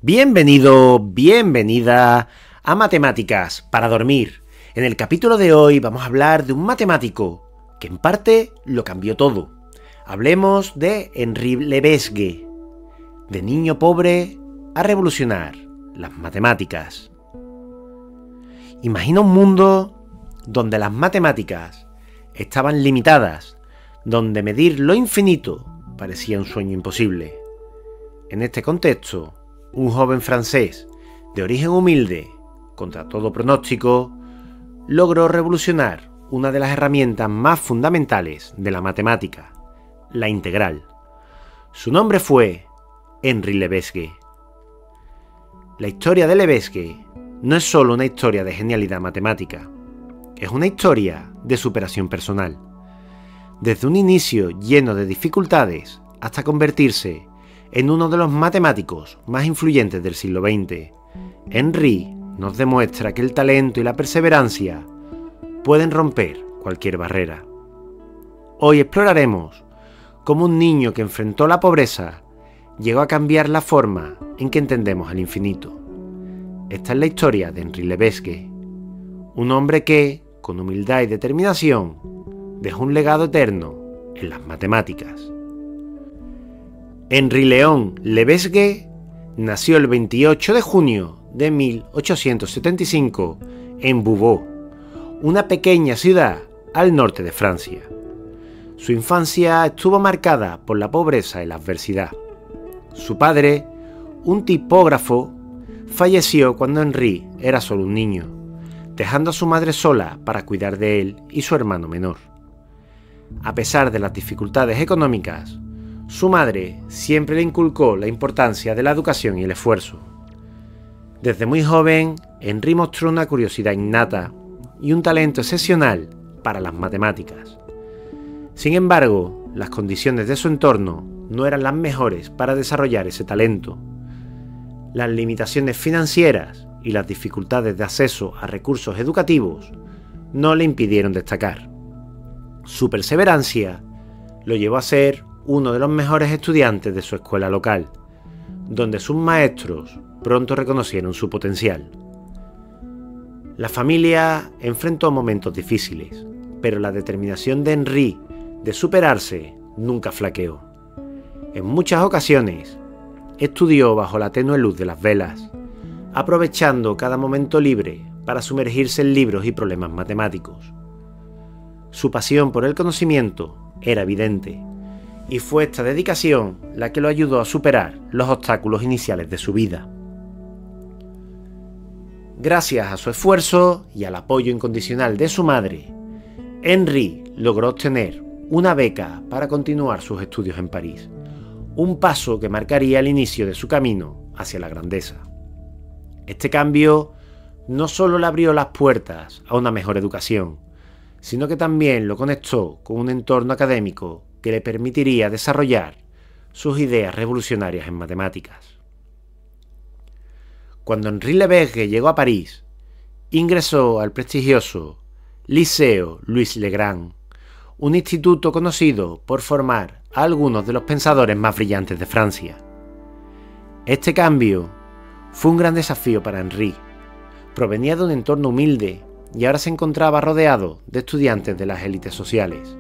Bienvenido, bienvenida a Matemáticas para dormir. En el capítulo de hoy vamos a hablar de un matemático que en parte lo cambió todo. Hablemos de Henri Lebesgue, de niño pobre a revolucionar las matemáticas. Imagina un mundo donde las matemáticas estaban limitadas, donde medir lo infinito parecía un sueño imposible. En este contexto, un joven francés de origen humilde, contra todo pronóstico, logró revolucionar una de las herramientas más fundamentales de la matemática, la integral. Su nombre fue Henri Lebesgue. La historia de Lebesgue no es solo una historia de genialidad matemática, es una historia de superación personal. Desde un inicio lleno de dificultades hasta convertirse en uno de los matemáticos más influyentes del siglo XX, Henri nos demuestra que el talento y la perseverancia pueden romper cualquier barrera. Hoy exploraremos cómo un niño que enfrentó la pobreza llegó a cambiar la forma en que entendemos el infinito. Esta es la historia de Henri Lebesgue, un hombre que, con humildad y determinación, dejó un legado eterno en las matemáticas. Henri Léon Lebesgue nació el 28 de junio de 1875 en Beauvais, una pequeña ciudad al norte de Francia. Su infancia estuvo marcada por la pobreza y la adversidad. Su padre, un tipógrafo, falleció cuando Henri era solo un niño, dejando a su madre sola para cuidar de él y su hermano menor. A pesar de las dificultades económicas, su madre siempre le inculcó la importancia de la educación y el esfuerzo. Desde muy joven, Henri mostró una curiosidad innata y un talento excepcional para las matemáticas. Sin embargo, las condiciones de su entorno no eran las mejores para desarrollar ese talento. Las limitaciones financieras y las dificultades de acceso a recursos educativos no le impidieron destacar. Su perseverancia lo llevó a ser uno de los mejores estudiantes de su escuela local, donde sus maestros pronto reconocieron su potencial. La familia enfrentó momentos difíciles, pero la determinación de Henri de superarse nunca flaqueó. En muchas ocasiones, estudió bajo la tenue luz de las velas, aprovechando cada momento libre para sumergirse en libros y problemas matemáticos. Su pasión por el conocimiento era evidente, y fue esta dedicación la que lo ayudó a superar los obstáculos iniciales de su vida. Gracias a su esfuerzo y al apoyo incondicional de su madre, Henri logró obtener una beca para continuar sus estudios en París, un paso que marcaría el inicio de su camino hacia la grandeza. Este cambio no solo le abrió las puertas a una mejor educación, sino que también lo conectó con un entorno académico que le permitiría desarrollar sus ideas revolucionarias en matemáticas. Cuando Henri Lebesgue llegó a París, ingresó al prestigioso Liceo Louis le Grand, un instituto conocido por formar a algunos de los pensadores más brillantes de Francia. Este cambio fue un gran desafío para Henri. Provenía de un entorno humilde y ahora se encontraba rodeado de estudiantes de las élites sociales.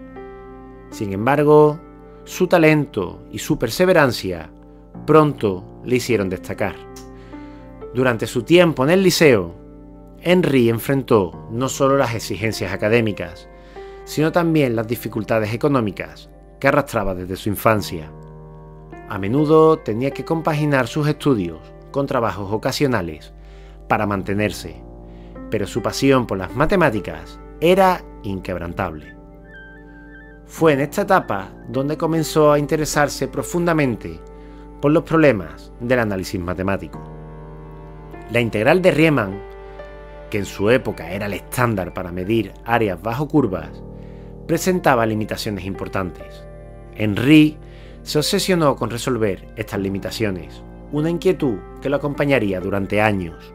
Sin embargo, su talento y su perseverancia pronto le hicieron destacar. Durante su tiempo en el liceo, Henri enfrentó no solo las exigencias académicas, sino también las dificultades económicas que arrastraba desde su infancia. A menudo tenía que compaginar sus estudios con trabajos ocasionales para mantenerse, pero su pasión por las matemáticas era inquebrantable. Fue en esta etapa donde comenzó a interesarse profundamente por los problemas del análisis matemático. La integral de Riemann, que en su época era el estándar para medir áreas bajo curvas, presentaba limitaciones importantes. Henri se obsesionó con resolver estas limitaciones, una inquietud que lo acompañaría durante años.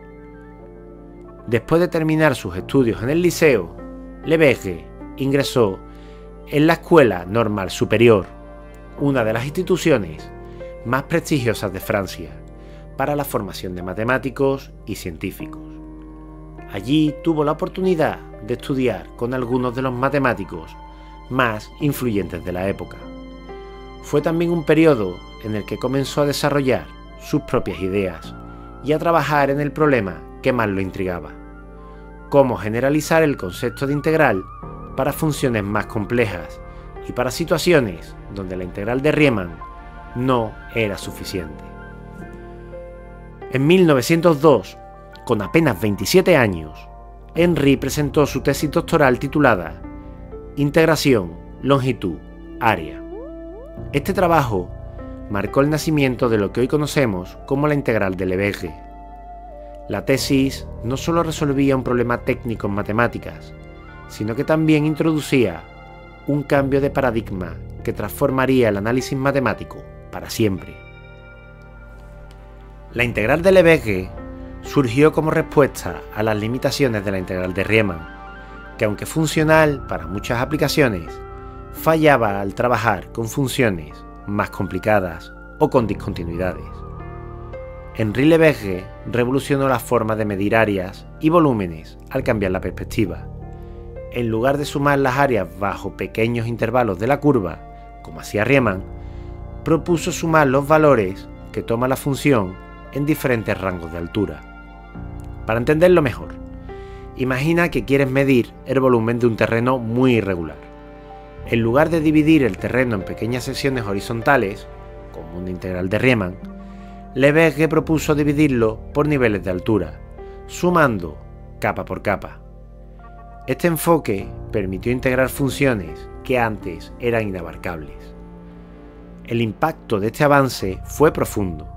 Después de terminar sus estudios en el liceo, Lebesgue ingresó en la Escuela Normal Superior, una de las instituciones más prestigiosas de Francia, para la formación de matemáticos y científicos. Allí tuvo la oportunidad de estudiar con algunos de los matemáticos más influyentes de la época. Fue también un periodo en el que comenzó a desarrollar sus propias ideas y a trabajar en el problema que más lo intrigaba: cómo generalizar el concepto de integral para funciones más complejas y para situaciones donde la integral de Riemann no era suficiente. En 1902, con apenas 27 años, Henry presentó su tesis doctoral titulada Integración, longitud, área. Este trabajo marcó el nacimiento de lo que hoy conocemos como la integral de Lebesgue. La tesis no solo resolvía un problema técnico en matemáticas, sino que también introducía un cambio de paradigma que transformaría el análisis matemático para siempre. La integral de Lebesgue surgió como respuesta a las limitaciones de la integral de Riemann, que aunque funcional para muchas aplicaciones, fallaba al trabajar con funciones más complicadas o con discontinuidades. Henri Lebesgue revolucionó la forma de medir áreas y volúmenes al cambiar la perspectiva. En lugar de sumar las áreas bajo pequeños intervalos de la curva, como hacía Riemann, propuso sumar los valores que toma la función en diferentes rangos de altura. Para entenderlo mejor, imagina que quieres medir el volumen de un terreno muy irregular. En lugar de dividir el terreno en pequeñas secciones horizontales, como una integral de Riemann, Lebesgue propuso dividirlo por niveles de altura, sumando capa por capa. Este enfoque permitió integrar funciones que antes eran inabarcables. El impacto de este avance fue profundo.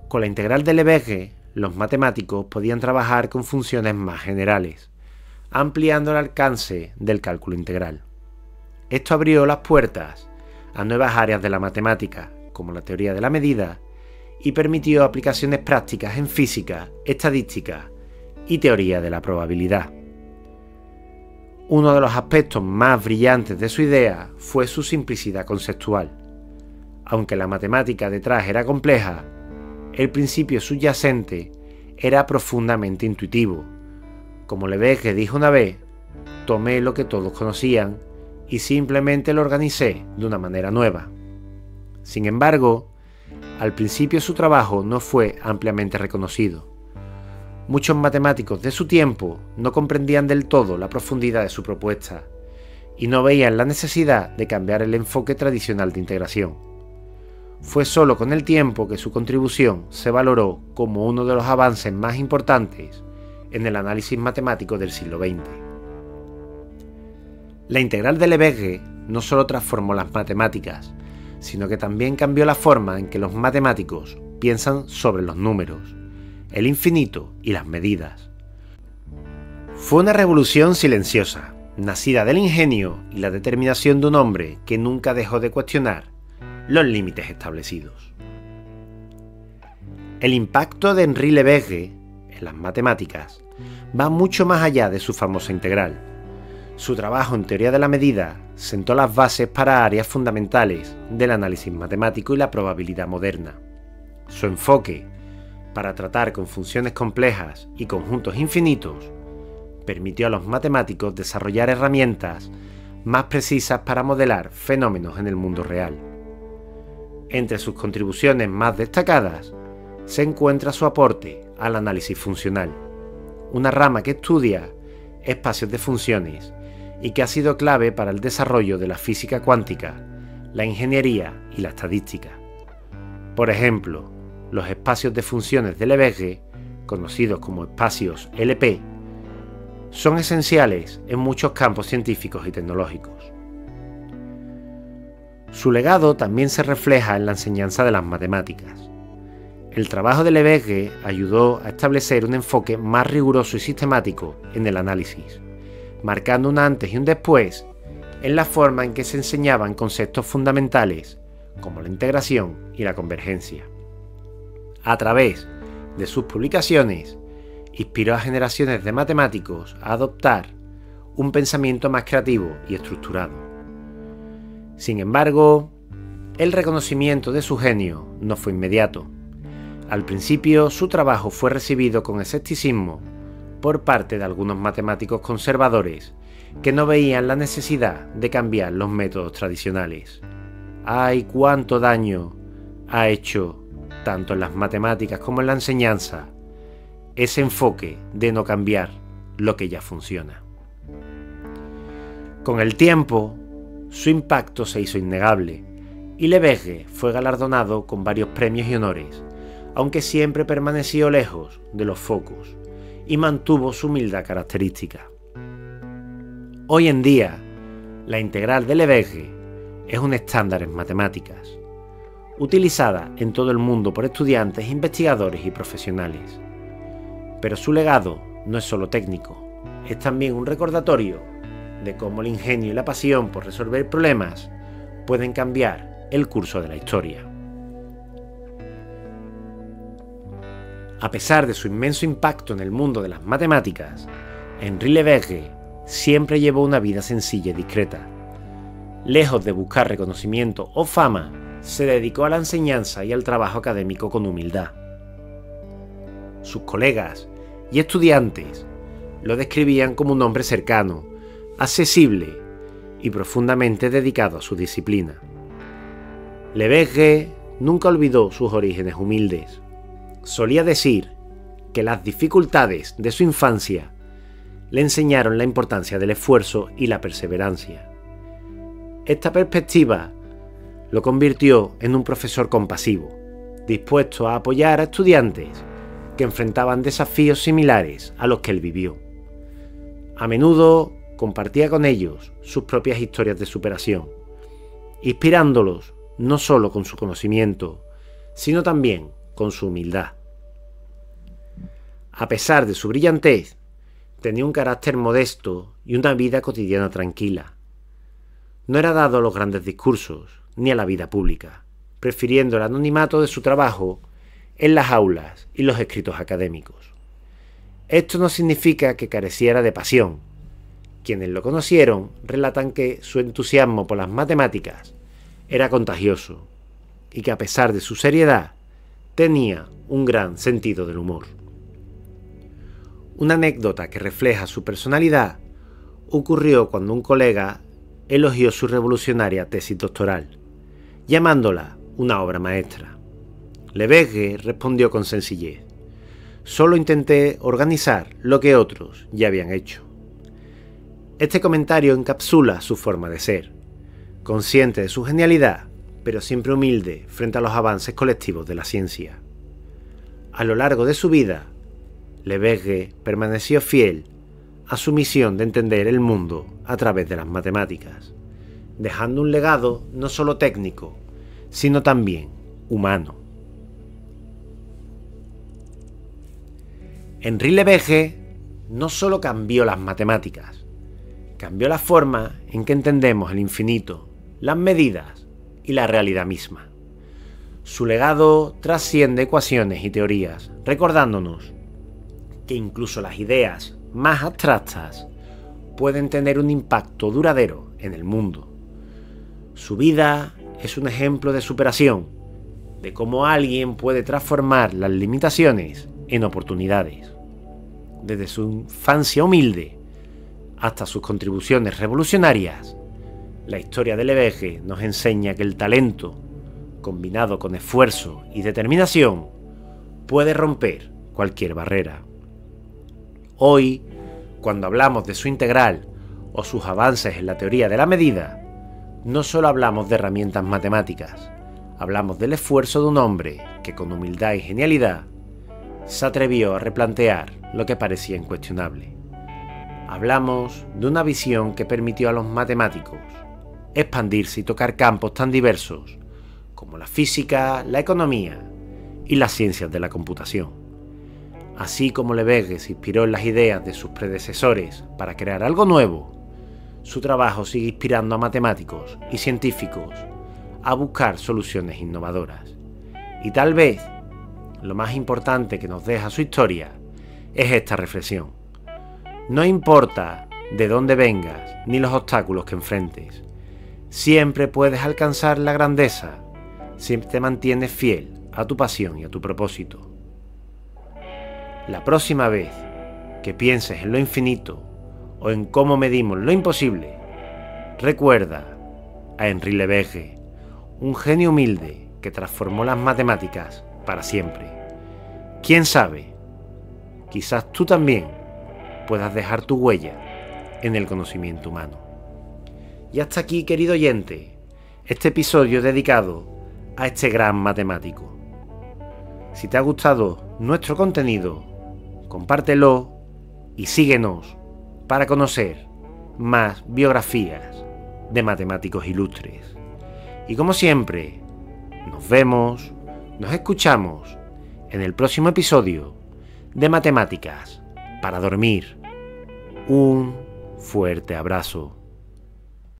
Con la integral de Lebesgue, los matemáticos podían trabajar con funciones más generales, ampliando el alcance del cálculo integral. Esto abrió las puertas a nuevas áreas de la matemática, como la teoría de la medida, y permitió aplicaciones prácticas en física, estadística y teoría de la probabilidad. Uno de los aspectos más brillantes de su idea fue su simplicidad conceptual. Aunque la matemática detrás era compleja, el principio subyacente era profundamente intuitivo. Como Lebesgue dijo una vez, tomé lo que todos conocían y simplemente lo organicé de una manera nueva. Sin embargo, al principio su trabajo no fue ampliamente reconocido. Muchos matemáticos de su tiempo no comprendían del todo la profundidad de su propuesta y no veían la necesidad de cambiar el enfoque tradicional de integración. Fue solo con el tiempo que su contribución se valoró como uno de los avances más importantes en el análisis matemático del siglo XX. La integral de Lebesgue no solo transformó las matemáticas, sino que también cambió la forma en que los matemáticos piensan sobre los números, el infinito y las medidas. Fue una revolución silenciosa, nacida del ingenio y la determinación de un hombre que nunca dejó de cuestionar los límites establecidos. El impacto de Henri Lebesgue en las matemáticas va mucho más allá de su famosa integral. Su trabajo en teoría de la medida sentó las bases para áreas fundamentales del análisis matemático y la probabilidad moderna. Su enfoque para tratar con funciones complejas y conjuntos infinitos permitió a los matemáticos desarrollar herramientas más precisas para modelar fenómenos en el mundo real. Entre sus contribuciones más destacadas se encuentra su aporte al análisis funcional, una rama que estudia espacios de funciones y que ha sido clave para el desarrollo de la física cuántica, la ingeniería y la estadística. Por ejemplo, los espacios de funciones de Lebesgue, conocidos como espacios LP, son esenciales en muchos campos científicos y tecnológicos. Su legado también se refleja en la enseñanza de las matemáticas. El trabajo de Lebesgue ayudó a establecer un enfoque más riguroso y sistemático en el análisis, marcando un antes y un después en la forma en que se enseñaban conceptos fundamentales como la integración y la convergencia. A través de sus publicaciones, inspiró a generaciones de matemáticos a adoptar un pensamiento más creativo y estructurado. Sin embargo, el reconocimiento de su genio no fue inmediato. Al principio, su trabajo fue recibido con escepticismo por parte de algunos matemáticos conservadores que no veían la necesidad de cambiar los métodos tradicionales. ¡Ay, cuánto daño ha hecho, tanto en las matemáticas como en la enseñanza, ese enfoque de no cambiar lo que ya funciona! Con el tiempo, su impacto se hizo innegable y Lebesgue fue galardonado con varios premios y honores, aunque siempre permaneció lejos de los focos y mantuvo su humildad característica. Hoy en día, la integral de Lebesgue es un estándar en matemáticas, utilizada en todo el mundo por estudiantes, investigadores y profesionales. Pero su legado no es solo técnico, es también un recordatorio de cómo el ingenio y la pasión por resolver problemas pueden cambiar el curso de la historia. A pesar de su inmenso impacto en el mundo de las matemáticas, Henri Lebesgue siempre llevó una vida sencilla y discreta. Lejos de buscar reconocimiento o fama, se dedicó a la enseñanza y al trabajo académico con humildad. Sus colegas y estudiantes lo describían como un hombre cercano, accesible y profundamente dedicado a su disciplina. Lebesgue nunca olvidó sus orígenes humildes. Solía decir que las dificultades de su infancia le enseñaron la importancia del esfuerzo y la perseverancia. Esta perspectiva lo convirtió en un profesor compasivo, dispuesto a apoyar a estudiantes que enfrentaban desafíos similares a los que él vivió. A menudo compartía con ellos sus propias historias de superación, inspirándolos no solo con su conocimiento, sino también con su humildad. A pesar de su brillantez, tenía un carácter modesto y una vida cotidiana tranquila. No era dado a los grandes discursos ni a la vida pública, prefiriendo el anonimato de su trabajo en las aulas y los escritos académicos. Esto no significa que careciera de pasión. Quienes lo conocieron relatan que su entusiasmo por las matemáticas era contagioso y que a pesar de su seriedad, tenía un gran sentido del humor. Una anécdota que refleja su personalidad ocurrió cuando un colega elogió su revolucionaria tesis doctoral, llamándola una obra maestra. Lebesgue respondió con sencillez: «Solo intenté organizar lo que otros ya habían hecho». Este comentario encapsula su forma de ser, consciente de su genialidad, pero siempre humilde frente a los avances colectivos de la ciencia. A lo largo de su vida, Lebesgue permaneció fiel a su misión de entender el mundo a través de las matemáticas, dejando un legado no solo técnico, sino también humano. Henri Lebesgue no solo cambió las matemáticas, cambió la forma en que entendemos el infinito, las medidas y la realidad misma. Su legado trasciende ecuaciones y teorías, recordándonos que incluso las ideas más abstractas pueden tener un impacto duradero en el mundo. Su vida es un ejemplo de superación, de cómo alguien puede transformar las limitaciones en oportunidades. Desde su infancia humilde hasta sus contribuciones revolucionarias, la historia de Lebesgue nos enseña que el talento, combinado con esfuerzo y determinación, puede romper cualquier barrera. Hoy, cuando hablamos de su integral o sus avances en la teoría de la medida, no solo hablamos de herramientas matemáticas, hablamos del esfuerzo de un hombre que con humildad y genialidad se atrevió a replantear lo que parecía incuestionable. Hablamos de una visión que permitió a los matemáticos expandirse y tocar campos tan diversos como la física, la economía y las ciencias de la computación. Así como Lebesgue se inspiró en las ideas de sus predecesores para crear algo nuevo, su trabajo sigue inspirando a matemáticos y científicos a buscar soluciones innovadoras. Y tal vez lo más importante que nos deja su historia es esta reflexión. No importa de dónde vengas ni los obstáculos que enfrentes, siempre puedes alcanzar la grandeza si te mantienes fiel a tu pasión y a tu propósito. La próxima vez que pienses en lo infinito o en cómo medimos lo imposible, recuerda a Henri Leboeuf, un genio humilde que transformó las matemáticas para siempre. ¿Quién sabe? Quizás tú también puedas dejar tu huella en el conocimiento humano. Y hasta aquí, querido oyente, este episodio dedicado a este gran matemático. Si te ha gustado nuestro contenido, compártelo y síguenos para conocer más biografías de matemáticos ilustres. Y como siempre, nos vemos, nos escuchamos en el próximo episodio de Matemáticas para Dormir. Un fuerte abrazo.